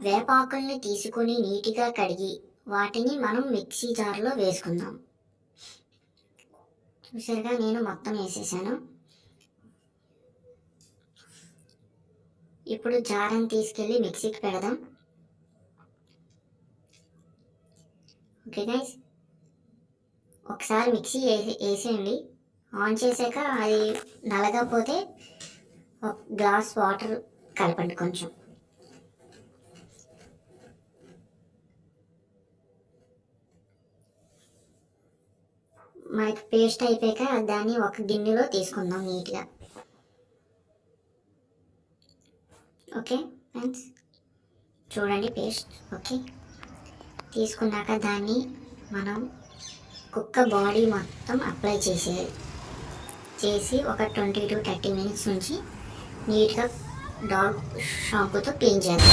వేపాకుల్ని తీసుకుని నీట్గా కడిగి వాటిని మనం మిక్సీ జార్లో వేసుకుందాం. చూసారుగా, నేను మొత్తం వేసేసాను. ఇప్పుడు జార్ని తీసుకెళ్ళి మిక్సీకి పెడదాం. ఓకే గైస్, ఒకసారి మిక్సీ వేసేయండి. ఆన్ చేసాక అది నలగకపోతే ఒక గ్లాస్ వాటర్ కలపండి కొంచెం. మనకి పేస్ట్ అయిపోయాక దాన్ని ఒక గిన్నెలో తీసుకుందాం నీట్గా. ఓకే ఫ్రెండ్స్, చూడండి పేస్ట్. ఓకే, తీసుకున్నాక దాన్ని మనం కుక్క బాడీ మొత్తం అప్లై చేసి ఒక 20 to 30 minutes నుంచి నీట్గా డాగ్ షాంపూతో క్లీన్ చేద్దాం.